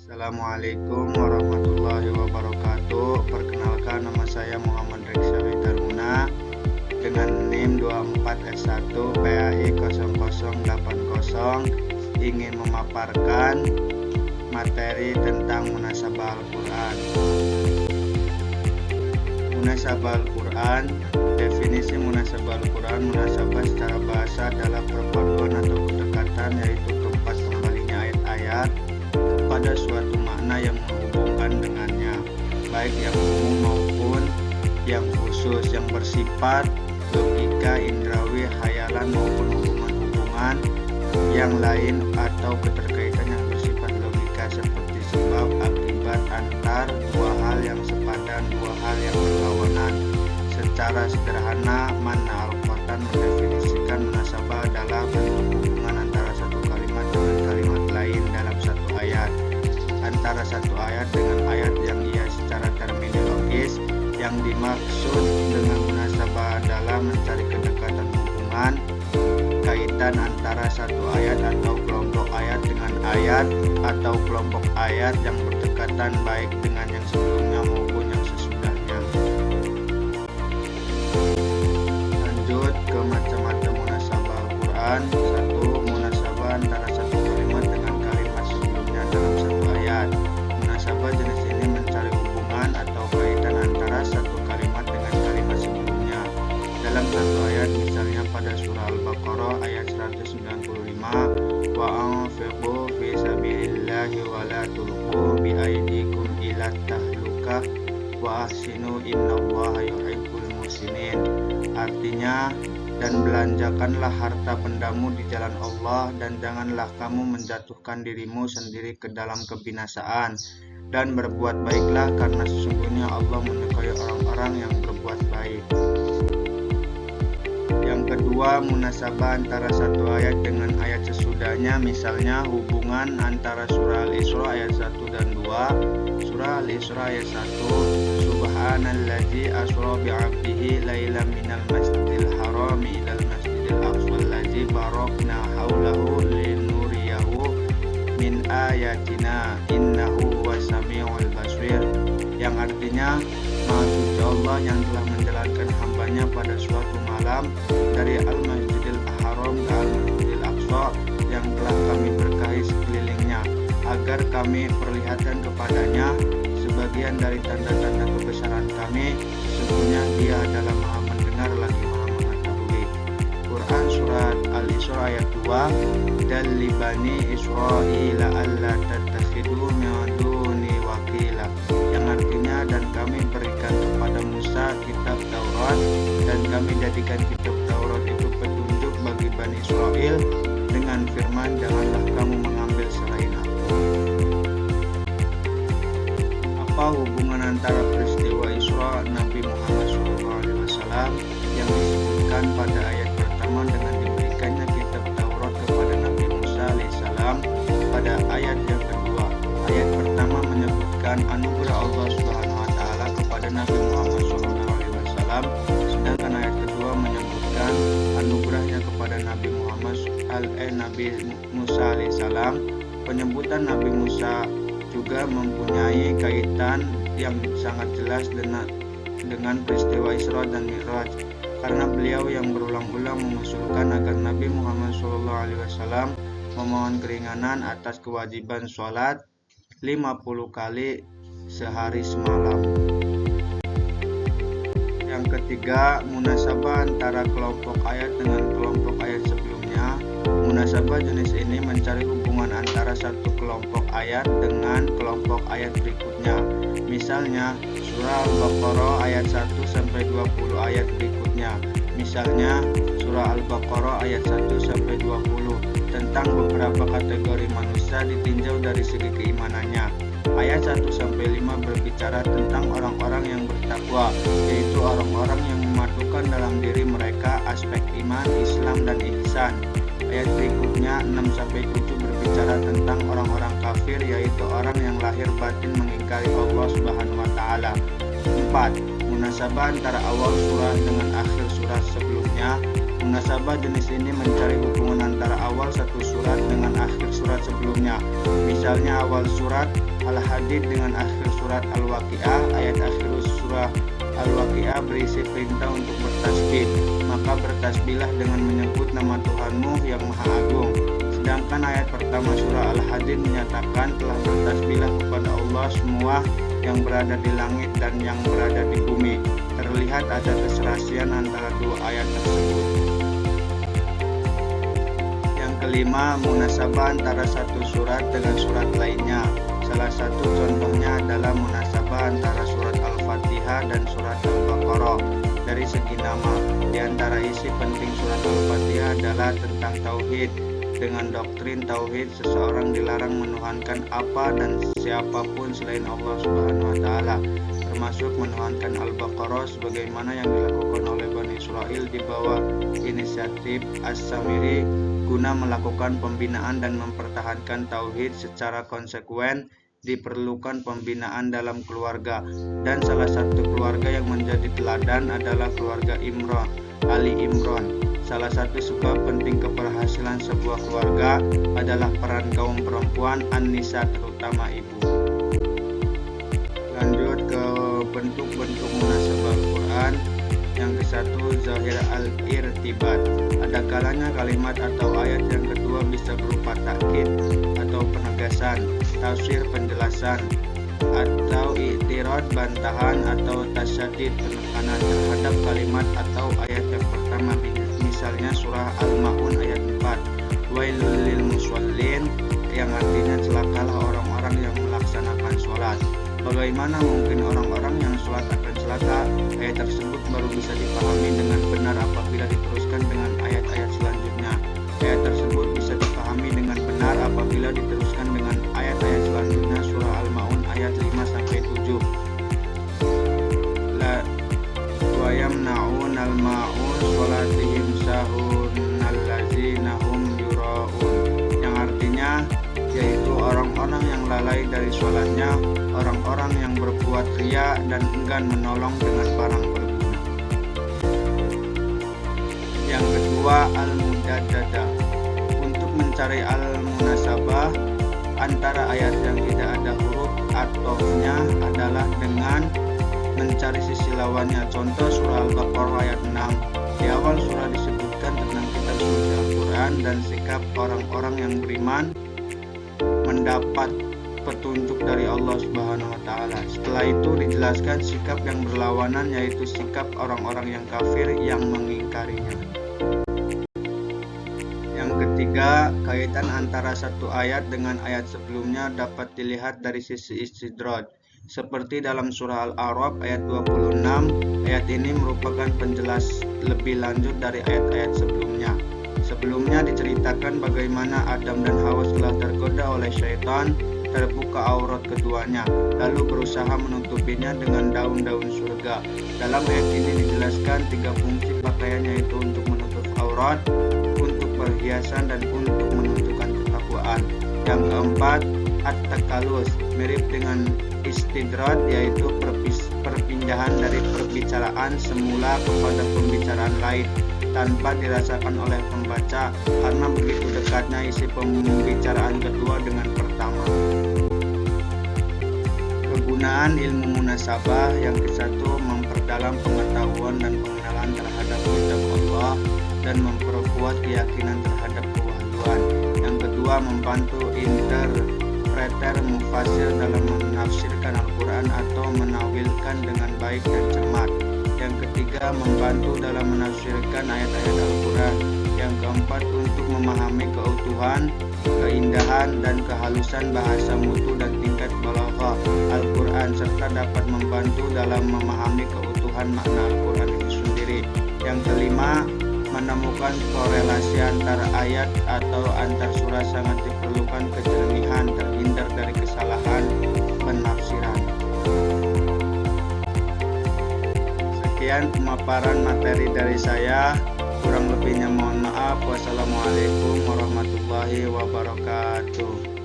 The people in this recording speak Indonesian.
Assalamualaikum warahmatullahi wabarakatuh. Perkenalkan, nama saya Muhammad Reksa Witarmuna dengan NIM 24S1 PAI 0080, ingin memaparkan materi tentang munasabah Al-Quran. Munasabah Al-Quran, definisi munasabah Al-Quran: munasabah secara bahasa adalah perpaduan atau kedekatan, yaitu tempat kembalinya ayat-ayat pada suatu makna yang menghubungkan dengannya, baik yang umum maupun yang khusus, yang bersifat logika, indrawi, khayalan maupun hubungan-hubungan yang lain atau keterkaitan yang bersifat logika seperti sebab akibat antar dua hal yang sepadan, dua hal yang berlawanan. Secara sederhana, Manna Al-Qatan mendefinisikan munasabah adalah bentuk hubungan antara satu kalimat dengan kalimat lain dalam satu ayat, antara satu ayat dengan ayat yang secara terminologis. Yang dimaksud dengan munasabah adalah mencari kedekatan hubungan, kaitan antara satu ayat atau kelompok ayat dengan ayat atau kelompok ayat yang berdekatan, baik dengan yang sebelumnya maupun yang sesudahnya. Lanjut ke macam-macam munasabah Al-Quran. 1. Munasabah antara satu kalimat dengan kalimat sebelumnya dalam satu ayat. Munasabah jenis ini mencari hubungan atau kaitan antara satu kalimat dengan kalimat sebelumnya dalam satu ayat, misalnya pada surah Al-Baqarah ayat 195, wa anfiqu fi sabilillahi wa la tulqu bi aydikum ila tahlukah wa ahsinu innallaha yuhibbul muhsinin. Artinya, dan belanjakanlah harta bendamu di jalan Allah, dan janganlah kamu menjatuhkan dirimu sendiri ke dalam kebinasaan, dan berbuat baiklah karena sesungguhnya Allah menyukai orang-orang yang berbuat baik. Yang kedua, munasabah antara satu ayat dengan ayat sesudahnya, misalnya hubungan antara surah Al-Isra ayat 1 dan 2. Surah Al-Isra ayat 1, Subhanallazi asra bi'abdihi lailan minal masjidil harami ilal masjidil aqsal ladzi barakna haulahu linuriyahu min ayatina innahu wasami'ul basir. Yang artinya, Maha Suci Allah yang telah menjalankan hambanya pada suatu malam dari Al-Masjidil Haram ke Al-Masjidil Aqsa yang telah kami berkahi sekelilingnya, agar kami perlihatkan kepadanya sebagian dari tanda-tanda kebesaran kami. Sesungguhnya Dia adalah Maha mendengar lagi Maha mengetahui. Quran Surat Al-Isra ayat 2, dan li bani Israila alla tattakhidu min duni wakila, yang artinya, dan kami berikan kepada Musa kitab Taurat, dan kami jadikan kitab Taurat itu petunjuk bagi Bani Israel dengan firman, janganlah kamu mengambil selain aku. Apa hubungan antara peristiwa Isra Nabi Muhammad SAW yang disebutkan pada ayat pertama dengan diberikannya kitab Taurat kepada Nabi Musa alaihissalam pada ayat yang kedua? Ayat pertama menyebutkan anugerah Allah Subhanahu wa taala kepada Nabi Muhammad SAW, sedangkan ayat kedua menyebutkan anugerahnya kepada Nabi Nabi Musa alaihissalam. Penyebutan Nabi Musa juga mempunyai kaitan yang sangat jelas dengan peristiwa Isra dan Mi'raj, karena beliau yang berulang-ulang mengusulkan agar Nabi Muhammad SAW memohon keringanan atas kewajiban sholat 50 kali sehari semalam. Yang ketiga, munasabah antara kelompok ayat dengan kelompok ayat sebelumnya. Munasabah jenis ini mencari hubungan antara satu kelompok ayat dengan kelompok ayat berikutnya. Misalnya, surah Al-Baqarah ayat 1-20 ayat berikutnya. Misalnya, surah Al-Baqarah ayat 1-20 tentang beberapa kategori manusia ditinjau dari segi keimanannya. Ayat 1-5 berbicara tentang orang-orang yang bertakwa, yaitu orang-orang yang memasukkan dalam diri mereka aspek iman, Islam, dan ihsan. Ayat berikutnya 6-7 berbicara tentang orang-orang kafir, yaitu orang yang lahir batin mengingkari Allah Subhanahu wa taala. 4. Munasabah antara awal surah dengan akhir surah sebelumnya. Munasabah jenis ini mencari hubungan antara awal satu surat dengan akhir surat sebelumnya. Misalnya awal surat Al-Hadid dengan akhir surat Al-Waqiah. Ayat akhir surah Al-Waqiah berisi perintah untuk bertasbih, maka bertasbihlah dengan menyebut nama Tuhanmu yang Maha Agung. Sedangkan ayat pertama surah Al-Hadid menyatakan telah bertasbihlah kepada Allah semua yang berada di langit dan yang berada di bumi. Terlihat ada keserasian antara dua ayat tersebut. Yang kelima, munasabah antara satu surat dengan surat lainnya. Salah satu contohnya adalah munasabah antara surat Al-Fatihah dan surat Al-Baqarah. Dari segi nama, di antara isi penting surat Al-Fatihah adalah tentang tauhid. Dengan doktrin tauhid, seseorang dilarang menuhankan apa dan siapapun selain Allah Subhanahu wa taala, termasuk menuhankan Al-Baqarah sebagaimana yang dilakukan oleh Bani Israil di bawah inisiatif As-Samiri guna melakukan pembinaan dan mempertahankan tauhid secara konsekuen. Diperlukan pembinaan dalam keluarga, dan salah satu keluarga yang menjadi teladan adalah keluarga Ali Imran. Salah satu sebab penting keberhasilan sebuah keluarga adalah peran kaum perempuan an-nisa, terutama ibu. Lanjut ke bentuk-bentuk munasabah Al-Quran. Yang ke-1, zahir al-irtibat. Ada kalanya kalimat atau ayat yang kedua bisa berupa takkid atau penegasan, tafsir penjelasan, atau i'tirad bantahan, atau tasyadid penekanan terhadap kalimat atau ayat yang pertama. Misalnya surah Al-Ma'un ayat 4, wailul lil musallin, yang artinya celakalah orang-orang yang melaksanakan sholat. Bagaimana mungkin orang-orang yang sholat akan celaka? Ayat tersebut baru bisa dipahami dengan benar apabila diteruskan dengan ayat-ayat selanjutnya. Ayat tersebut bisa dipahami dengan benar apabila diteruskan dengan ayat-ayat selanjutnya. Surah Al-Ma'un ayat 5-7. La wa yamna'unal ma'un sholatihim sahunal ladzina hum yura'un, yang artinya yaitu orang-orang yang lalai dari sholatnya, orang-orang yang berbuat riya dan enggan menolong dengan barang berguna. Yang kedua, al-mujaddadah. Untuk mencari al-munasabah antara ayat yang tidak ada huruf atofnya adalah dengan mencari sisi lawannya. Contoh surah Al-Baqarah ayat 6. Di awal surah disebutkan tentang kitab suci Al-Quran dan sikap orang-orang yang beriman mendapat petunjuk dari Allah Subhanahu wa taala. Setelah itu dijelaskan sikap yang berlawanan, yaitu sikap orang-orang yang kafir yang mengingkarinya. Yang ketiga, kaitan antara satu ayat dengan ayat sebelumnya dapat dilihat dari sisi istidraj. Seperti dalam surah Al-A'raf ayat 26, ayat ini merupakan penjelas lebih lanjut dari ayat-ayat sebelumnya. Sebelumnya diceritakan bagaimana Adam dan Hawa setelah tergoda oleh syaitan, terbuka aurat keduanya, lalu berusaha menutupinya dengan daun-daun surga. Dalam ayat ini dijelaskan 3 fungsi pakaian, yaitu untuk menutup aurat, untuk perhiasan, dan untuk menunjukkan ketakwaan. Yang keempat, at-takalus, mirip dengan istidrad, yaitu perpindahan dari perbicaraan semula kepada pembicaraan lain tanpa dirasakan oleh pembaca, karena begitu dekatnya isi pembicaraan kedua dengan pertama. Kegunaan ilmu munasabah. Yang ke-1, memperdalam pengetahuan dan pengenalan terhadap kitab Allah dan memperkuat keyakinan terhadap kewahyuan. Yang kedua, membantu interpreter mufasir dalam menafsirkan Al-Quran atau menawilkan dengan baik dan cermat. Yang ketiga, membantu dalam menafsirkan ayat-ayat Al-Quran. Yang keempat, untuk memahami keutuhan, keindahan, dan kehalusan bahasa mutu dan tingkat balaghah Al-Quran, serta dapat membantu dalam memahami keutuhan makna Al-Quran itu sendiri. Yang kelima, menemukan korelasi antara ayat atau antar surah. Sangat diperlukan kejernihan terhindar dari kesalahan penafsiran. Sekian pemaparan materi dari saya, kurang lebihnya mohon maaf. Wassalamualaikum warahmatullahi wabarakatuh.